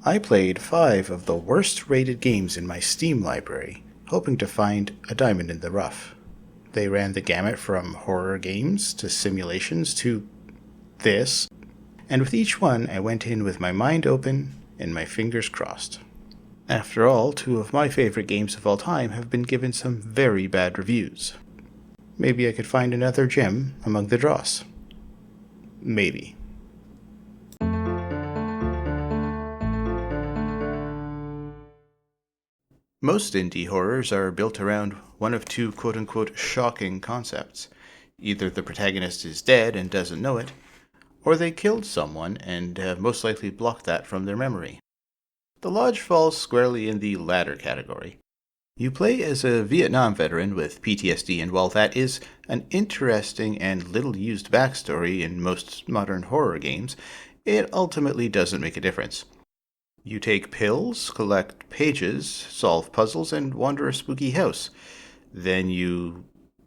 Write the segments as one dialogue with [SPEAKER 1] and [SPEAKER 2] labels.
[SPEAKER 1] I played 5 of the worst rated games in my Steam library, hoping to find a diamond in the rough. They ran the gamut from horror games to simulations to this, and with each one I went in with my mind open and my fingers crossed. After all, 2 of my favorite games of all time have been given some very bad reviews. Maybe I could find another gem among the dross. Maybe. Most indie horrors are built around one of 2 quote-unquote shocking concepts. Either the protagonist is dead and doesn't know it, or they killed someone and have most likely blocked that from their memory. The Lodge falls squarely in the latter category. You play as a Vietnam veteran with PTSD, and while that is an interesting and little-used backstory in most modern horror games, it ultimately doesn't make a difference. You take pills, collect pages, solve puzzles, and wander a spooky house. Then you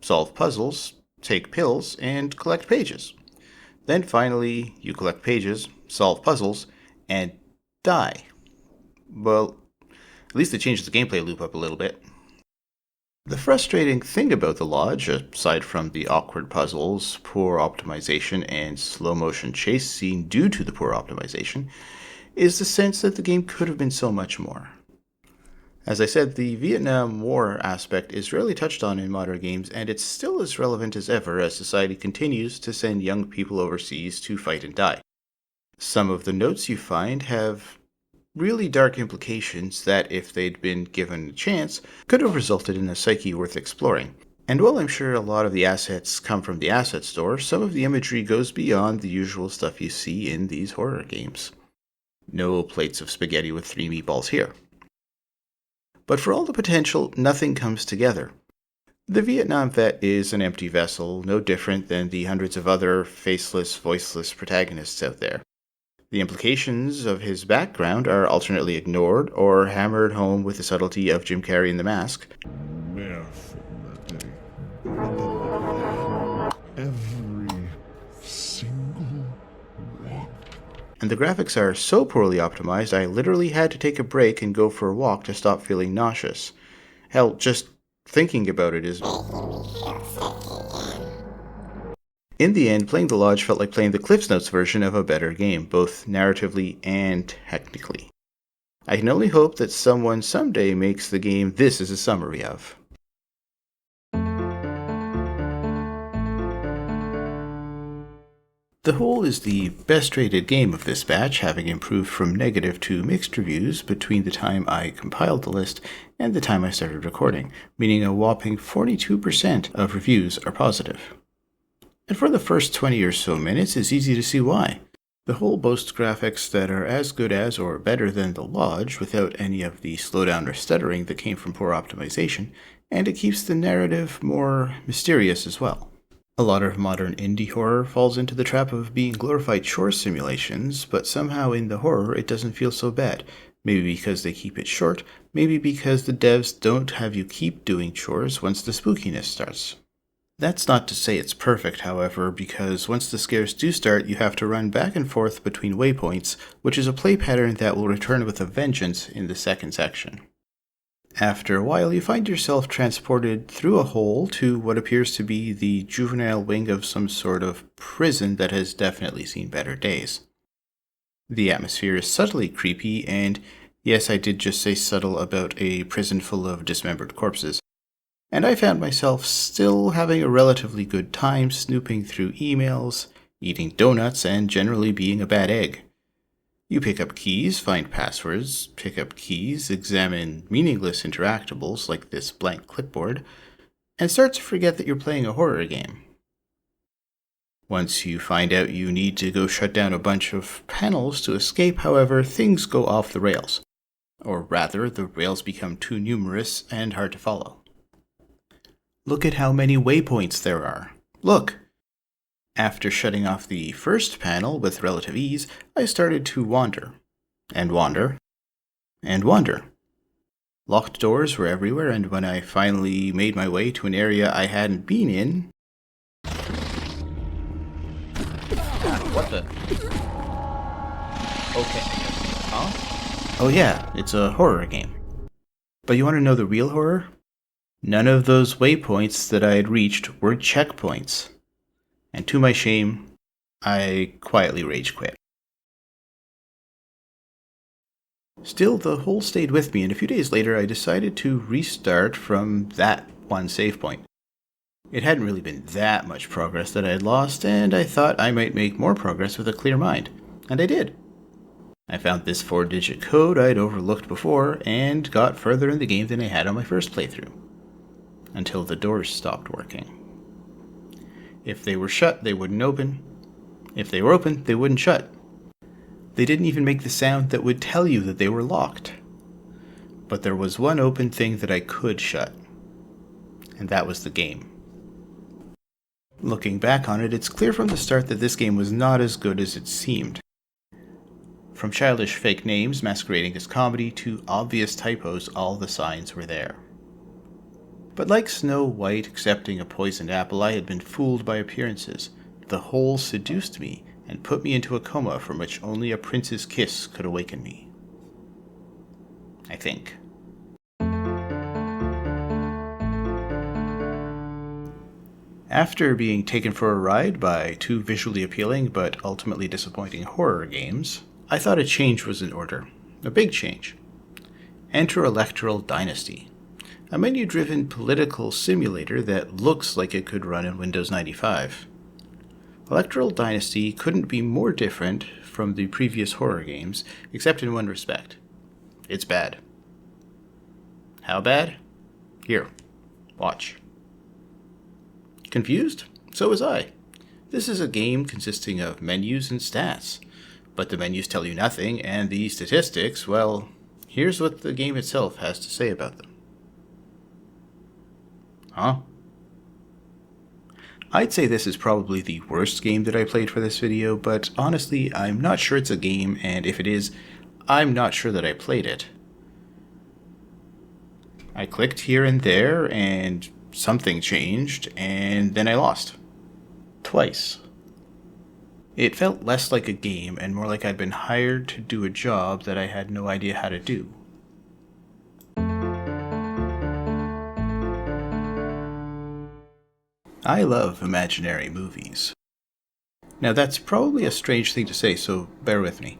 [SPEAKER 1] solve puzzles, take pills, and collect pages. Then finally, you collect pages, solve puzzles, and die. Well, at least it changes the gameplay loop up a little bit. The frustrating thing about the Lodge, aside from the awkward puzzles, poor optimization, and slow-motion chase scene due to the poor optimization, is the sense that the game could have been so much more. As I said, the Vietnam War aspect is rarely touched on in modern games, and it's still as relevant as ever as society continues to send young people overseas to fight and die. Some of the notes you find have really dark implications that, if they'd been given a chance, could have resulted in a psyche worth exploring. And while I'm sure a lot of the assets come from the asset store, some of the imagery goes beyond the usual stuff you see in these horror games. No plates of spaghetti with 3 meatballs here. But for all the potential, nothing comes together. The Vietnam vet is an empty vessel, no different than the hundreds of other faceless, voiceless protagonists out there. The implications of his background are alternately ignored or hammered home with the subtlety of Jim Carrey in The Mask.
[SPEAKER 2] Every single one.
[SPEAKER 1] And the graphics are so poorly optimized, I literally had to take a break and go for a walk to stop feeling nauseous. Hell, just thinking about it is... In the end, playing The Lodge felt like playing the Cliff's Notes version of a better game, both narratively and technically. I can only hope that someone someday makes the game this is a summary of. The Hole is the best rated game of this batch, having improved from negative to mixed reviews between the time I compiled the list and the time I started recording, meaning a whopping 42% of reviews are positive. And for the first 20 or so minutes, it's easy to see why. The Hole boasts graphics that are as good as or better than The Lodge without any of the slowdown or stuttering that came from poor optimization, and it keeps the narrative more mysterious as well. A lot of modern indie horror falls into the trap of being glorified chore simulations, but somehow in the horror it doesn't feel so bad. Maybe because they keep it short, maybe because the devs don't have you keep doing chores once the spookiness starts. That's not to say it's perfect, however, because once the scares do start, you have to run back and forth between waypoints, which is a play pattern that will return with a vengeance in the second section. After a while, you find yourself transported through a hole to what appears to be the juvenile wing of some sort of prison that has definitely seen better days. The atmosphere is subtly creepy, and yes, I did just say subtle about a prison full of dismembered corpses. And I found myself still having a relatively good time snooping through emails, eating donuts, and generally being a bad egg. You pick up keys, find passwords, pick up keys, examine meaningless interactables like this blank clipboard, and start to forget that you're playing a horror game. Once you find out you need to go shut down a bunch of panels to escape, however, things go off the rails. Or rather, the rails become too numerous and hard to follow. Look at how many waypoints there are. Look! After shutting off the first panel with relative ease, I started to wander. And wander. And wander. Locked doors were everywhere, and when I finally made my way to an area I hadn't been in... What the... Okay. Huh? Oh yeah, it's a horror game. But you want to know the real horror? None of those waypoints that I had reached were checkpoints. And to my shame, I quietly rage quit. Still, the hole stayed with me, and a few days later I decided to restart from that one save point. It hadn't really been that much progress that I had lost, and I thought I might make more progress with a clear mind. And I did. I found this 4-digit code I'd overlooked before, and got further in the game than I had on my first playthrough. Until the doors stopped working. If they were shut, they wouldn't open. If they were open, they wouldn't shut. They didn't even make the sound that would tell you that they were locked. But there was one open thing that I could shut. And that was the game. Looking back on it, it's clear from the start that this game was not as good as it seemed. From childish fake names masquerading as comedy to obvious typos, all the signs were there. But like Snow White accepting a poisoned apple, I had been fooled by appearances. The hole seduced me and put me into a coma from which only a prince's kiss could awaken me. I think. After being taken for a ride by 2 visually appealing but ultimately disappointing horror games, I thought a change was in order. A big change. Enter Electoral Dynasty, a menu-driven political simulator that looks like it could run in Windows 95. Electoral Dynasty couldn't be more different from the previous horror games, except in one respect. It's bad. How bad? Here, watch. Confused? So was I. This is a game consisting of menus and stats, but the menus tell you nothing, and the statistics, well, here's what the game itself has to say about them. Huh? I'd say this is probably the worst game that I played for this video, but honestly, I'm not sure it's a game, and if it is, I'm not sure that I played it. I clicked here and there, and something changed, and then I lost. Twice. It felt less like a game and more like I'd been hired to do a job that I had no idea how to do. I love imaginary movies. Now that's probably a strange thing to say, so bear with me.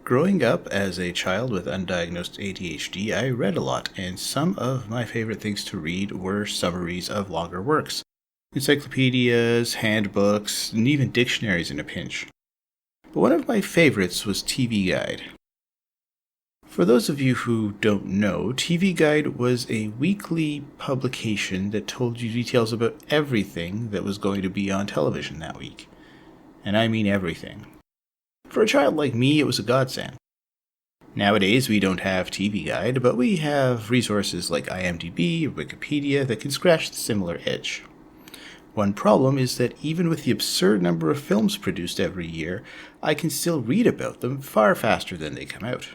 [SPEAKER 1] Growing up as a child with undiagnosed ADHD, I read a lot, and some of my favorite things to read were summaries of longer works. Encyclopedias, handbooks, and even dictionaries in a pinch. But one of my favorites was TV Guide. For those of you who don't know, TV Guide was a weekly publication that told you details about everything that was going to be on television that week. And I mean everything. For a child like me, it was a godsend. Nowadays, we don't have TV Guide, but we have resources like IMDb or Wikipedia that can scratch the similar itch. One problem is that even with the absurd number of films produced every year, I can still read about them far faster than they come out.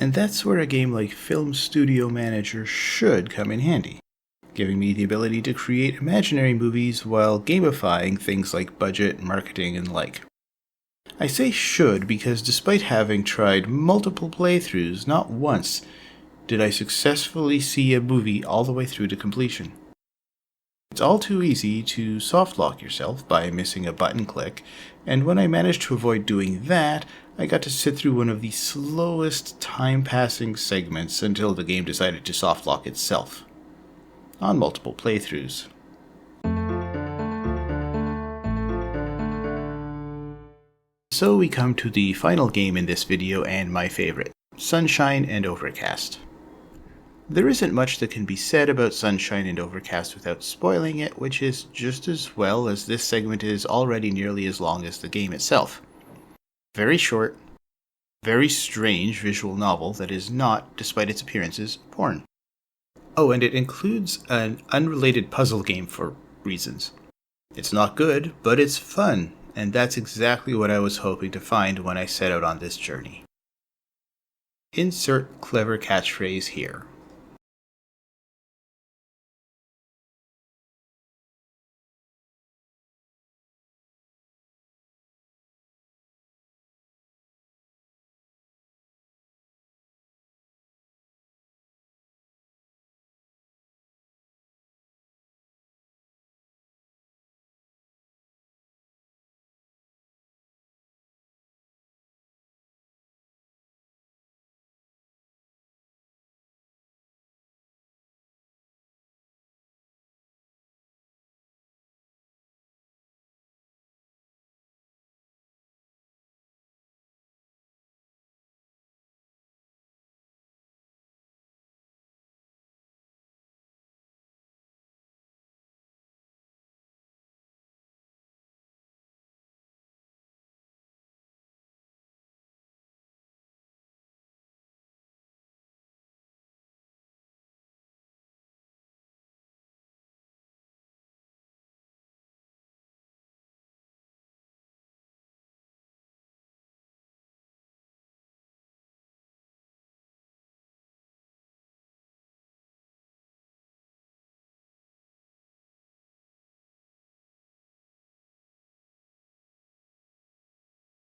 [SPEAKER 1] And that's where a game like Film Studio Manager should come in handy, giving me the ability to create imaginary movies while gamifying things like budget, marketing, and the like. I say should because despite having tried multiple playthroughs, not once did I successfully see a movie all the way through to completion. It's all too easy to soft-lock yourself by missing a button click, and when I managed to avoid doing that, I got to sit through one of the slowest time-passing segments until the game decided to soft-lock itself. On multiple playthroughs. So we come to the final game in this video and my favorite, Sunshine and Overcast. There isn't much that can be said about Sunshine and Overcast without spoiling it, which is just as well as this segment is already nearly as long as the game itself. Very short, very strange visual novel that is not, despite its appearances, porn. Oh, and it includes an unrelated puzzle game for reasons. It's not good, but it's fun, and that's exactly what I was hoping to find when I set out on this journey. Insert clever catchphrase here.